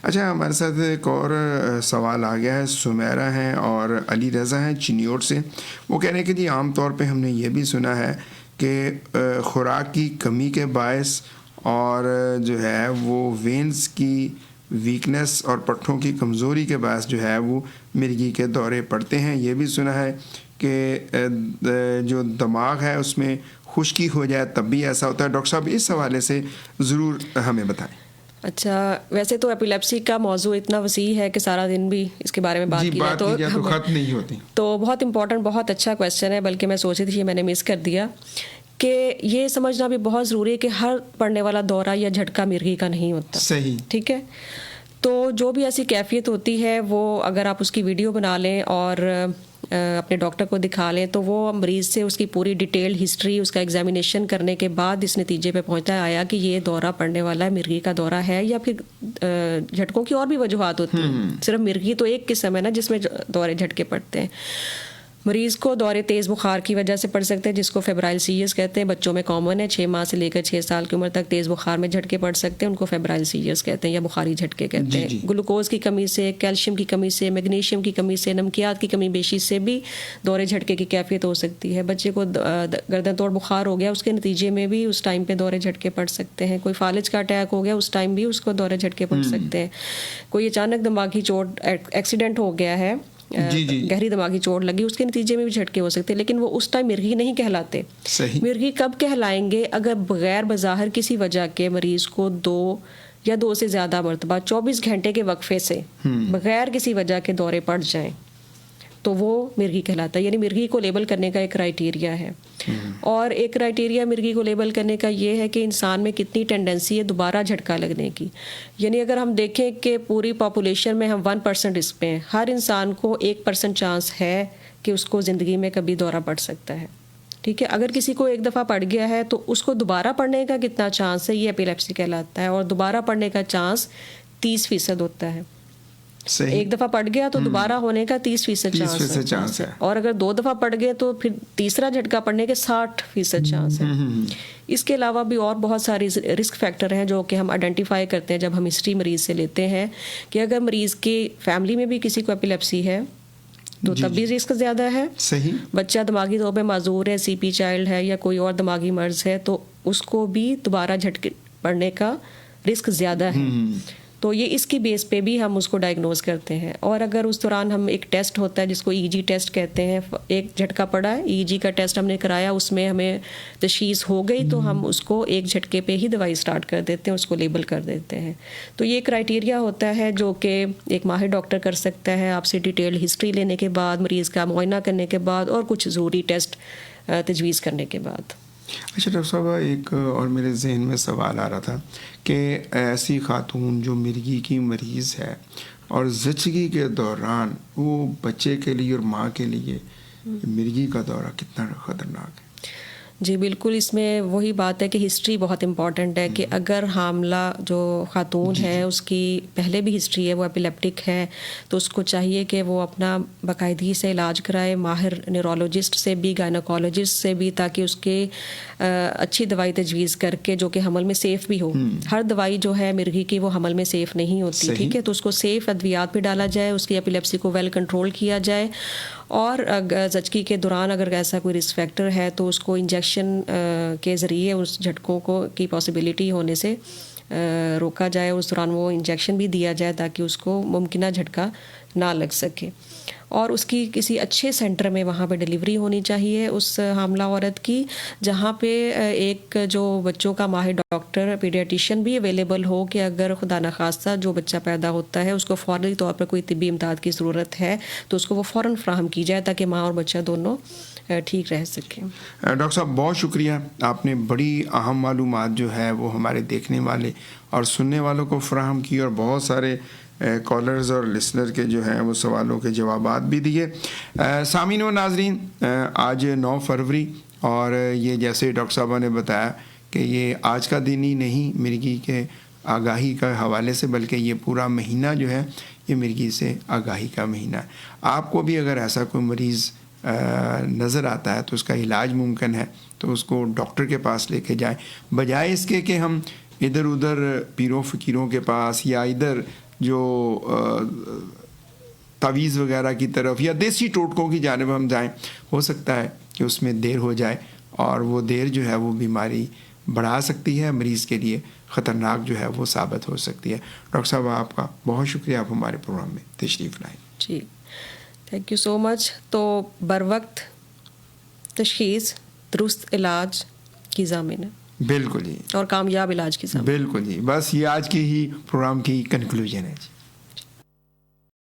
اچھا، ہمارے ساتھ ایک اور سوال آ گیا ہے، سمیرہ ہیں اور علی رضا ہیں چنیوٹ سے. وہ کہہ رہے ہیں کہ جی عام طور پہ ہم نے یہ بھی سنا ہے کہ خوراک کی کمی کے باعث اور جو ہے وہ وینز کی ویکنس اور پٹھوں کی کمزوری کے باعث جو ہے وہ مرگی کے دورے پڑتے ہیں. یہ بھی سنا ہے کہ جو دماغ ہے اس میں خشکی ہو جائے تب بھی ایسا ہوتا ہے. ڈاکٹر صاحب اس حوالے سے ضرور ہمیں بتائیں. اچھا، ویسے تو ایپیلیپسی کا موضوع اتنا وسیع ہے کہ سارا دن بھی اس کے بارے میں بات کی جائے تو ختم نہیں ہوتی. تو بہت امپورٹنٹ، بہت اچھا کویسچن ہے، بلکہ میں سوچی تھی میں نے مس کر دیا کہ یہ سمجھنا بھی بہت ضروری ہے کہ ہر پڑنے والا دورہ یا جھٹکا مرغی کا نہیں ہوتا. صحیح، ٹھیک ہے. تو جو بھی ایسی کیفیت ہوتی ہے وہ اگر آپ اس کی ویڈیو بنا لیں اور اپنے ڈاکٹر کو دکھا لیں تو وہ مریض سے اس کی پوری ڈیٹیلڈ ہسٹری، اس کا ایگزامینیشن کرنے کے بعد اس نتیجے پہ پہنچتا آیا کہ یہ دورہ پڑنے والا ہے، مرغی کا دورہ ہے. یا پھر جھٹکوں کی اور بھی وجوہات ہوتی ہیں، صرف مرغی تو ایک قسم ہے نا جس میں دورے جھٹکے پڑتے ہیں. مریض کو دورے تیز بخار کی وجہ سے پڑ سکتے ہیں جس کو فیبرائل سیئرز کہتے ہیں. بچوں میں کامن ہے، 6 ماہ سے لے کر 6 سال کی عمر تک تیز بخار میں جھٹکے پڑ سکتے ہیں، ان کو فیبرائل سیئرز کہتے ہیں یا بخاری جھٹکے کہتے ہیں. گلوکوز کی کمی سے، کیلشیم کی کمی سے، میگنیشیم کی کمی سے، نمکیات کی کمی بیشی سے بھی دورے جھٹکے کی کیفیت ہو سکتی ہے. بچے کو گردن توڑ بخار ہو گیا، اس کے نتیجے میں بھی اس ٹائم پہ دورے جھٹکے پڑ سکتے ہیں. کوئی فالج کا اٹیک ہو گیا، اس ٹائم بھی اس کو دورے جھٹکے پڑ سکتے ہیں. کوئی اچانک دماغی چوٹ، ایکسیڈنٹ ہو گیا ہے، گہری دماغی چوٹ لگی، اس کے نتیجے میں بھی جھٹکے ہو سکتے ہیں، لیکن وہ اس ٹائم مرغی نہیں کہلاتے. مرغی کب کہلائیں گے؟ اگر بغیر بظاہر کسی وجہ کے مریض کو 2 یا 2 سے زیادہ مرتبہ 24 گھنٹے کے وقفے سے بغیر کسی وجہ کے دورے پڑ جائیں تو وہ مرغی کہلاتا ہے. یعنی مرغی کو لیبل کرنے کا ایک کرائیٹیریا ہے. اور ایک کرائیٹیریا مرغی کو لیبل کرنے کا یہ ہے کہ انسان میں کتنی ٹینڈنسی ہے دوبارہ جھٹکا لگنے کی. یعنی اگر ہم دیکھیں کہ پوری پاپولیشن میں ہم 1% رسک پہ ہیں، ہر انسان کو 1% چانس ہے کہ اس کو زندگی میں کبھی دورہ پڑ سکتا ہے. ٹھیک ہے. اگر کسی کو ایک دفعہ پڑ گیا ہے تو اس کو دوبارہ پڑنے کا کتنا چانس ہے، یہ ایپیلیپسی کہلاتا ہے. اور دوبارہ پڑنے کا چانس 30% ہوتا ہے. ایک دفعہ پڑ گیا تو دوبارہ ہونے کا 30% چانس ہے. اور اگر 2 دفعہ پڑ گئے تو پھر تیسرا جھٹکا پڑنے کے 60% چانس ہے. اس کے علاوہ بھی اور بہت ساری رسک فیکٹر ہیں جو کہ ہم آئیڈینٹیفائی کرتے ہیں جب ہم ہسٹری مریض سے لیتے ہیں کہ اگر مریض کی فیملی میں بھی کسی کو ایپیلیپسی ہے تو تب بھی رسک زیادہ ہے. صحیح. بچہ دماغی طور پہ معذور ہے، سی پی چائلڈ ہے یا کوئی اور دماغی مرض ہے تو اس کو بھی دوبارہ جھٹکے پڑنے کا رسک زیادہ ہے. تو یہ اس کی بیس پہ بھی ہم اس کو ڈائگنوز کرتے ہیں. اور اگر اس دوران ہم ایک ٹیسٹ ہوتا ہے جس کو EEG ٹیسٹ کہتے ہیں، ایک جھٹکا پڑا ہے، EEG کا ٹیسٹ ہم نے کرایا، اس میں ہمیں تشخیص ہو گئی تو ہم اس کو ایک جھٹکے پہ ہی دوائی سٹارٹ کر دیتے ہیں، اس کو لیبل کر دیتے ہیں. تو یہ کرائیٹیریا ہوتا ہے جو کہ ایک ماہر ڈاکٹر کر سکتا ہے آپ سے ڈیٹیل ہسٹری لینے کے بعد، مریض کا معائنہ کرنے کے بعد اور کچھ ضروری ٹیسٹ تجویز کرنے کے بعد. اچھا ڈاکٹر صاحب، ایک اور میرے ذہن میں سوال آ رہا تھا کہ ایسی خاتون جو مرگی کی مریض ہے اور زچگی کے دوران وہ بچے کے لیے اور ماں کے لیے مرگی کا دورہ کتنا خطرناک ہے؟ جی بالکل، اس میں وہی بات ہے کہ ہسٹری بہت امپورٹنٹ ہے کہ اگر حاملہ جو خاتون ہے اس کی پہلے بھی ہسٹری ہے، وہ ایپیلیپٹک ہے، تو اس کو چاہیے کہ وہ اپنا باقاعدگی سے علاج کرائے، ماہر نیورولوجسٹ سے بھی، گائنیکولوجسٹ سے بھی، تاکہ اس کے اچھی دوائی تجویز کر کے جو کہ حمل میں سیف بھی ہو. ہر دوائی جو ہے مرغی کی وہ حمل میں سیف نہیں ہوتی. ٹھیک ہے. تو اس کو سیف ادویات پہ ڈالا جائے، اس کی ایپیلیپسی کو ویل کنٹرول کیا جائے. اور زچگی کے دوران اگر ایسا کوئی رسک فیکٹر ہے تو اس کو انجیکشن کے ذریعے اس جھٹکوں کو کی پاسبلٹی ہونے سے روکا جائے. اس دوران وہ انجیکشن بھی دیا جائے تاکہ اس کو ممکنہ جھٹکا نہ لگ سکے. اور اس کی کسی اچھے سینٹر میں وہاں پہ ڈلیوری ہونی چاہیے اس حاملہ عورت کی، جہاں پہ ایک جو بچوں کا ماہر ڈاکٹر پیڈیاٹیشین بھی اویلیبل ہو کہ اگر خدا نخواستہ جو بچہ پیدا ہوتا ہے اس کو فوری طور پر کوئی طبی امداد کی ضرورت ہے تو اس کو وہ فوراً فراہم کی جائے تاکہ ماں اور بچہ دونوں ٹھیک رہ سکیں. ڈاکٹر صاحب بہت شکریہ، آپ نے بڑی اہم معلومات جو ہے وہ ہمارے دیکھنے والے اور سننے والوں کو فراہم کی اور بہت سارے کالرز اور لسنر کے جو ہیں وہ سوالوں کے جوابات بھی دیے. سامعین و ناظرین، آج 9 فروری اور یہ جیسے ڈاکٹر صاحبہ نے بتایا کہ یہ آج کا دن ہی نہیں مرگی کے آگاہی کا حوالے سے، بلکہ یہ پورا مہینہ جو ہے یہ مرگی سے آگاہی کا مہینہ ہے. آپ کو بھی اگر ایسا کوئی مریض نظر آتا ہے تو اس کا علاج ممکن ہے تو اس کو ڈاکٹر کے پاس لے کے جائیں، بجائے اس کے کہ ہم ادھر ادھر پیروں فقیروں کے پاس یا ادھر جو تعویذ وغیرہ کی طرف یا دیسی ٹوٹکوں کی جانب ہم جائیں، ہو سکتا ہے کہ اس میں دیر ہو جائے اور وہ دیر جو ہے وہ بیماری بڑھا سکتی ہے، مریض کے لیے خطرناک جو ہے وہ ثابت ہو سکتی ہے۔ ڈاکٹر صاحب آپ کا بہت شکریہ، آپ ہمارے پروگرام میں تشریف لائیں۔ جی تھینک یو سو مچ۔ تو بر وقت تشخیص درست علاج کی ضامن ہے، بالکل جی، اور کامیاب علاج کی ضامن۔ بالکل جی، بس یہ آج کی ہی پروگرام کی کنکلوژن ہے جی۔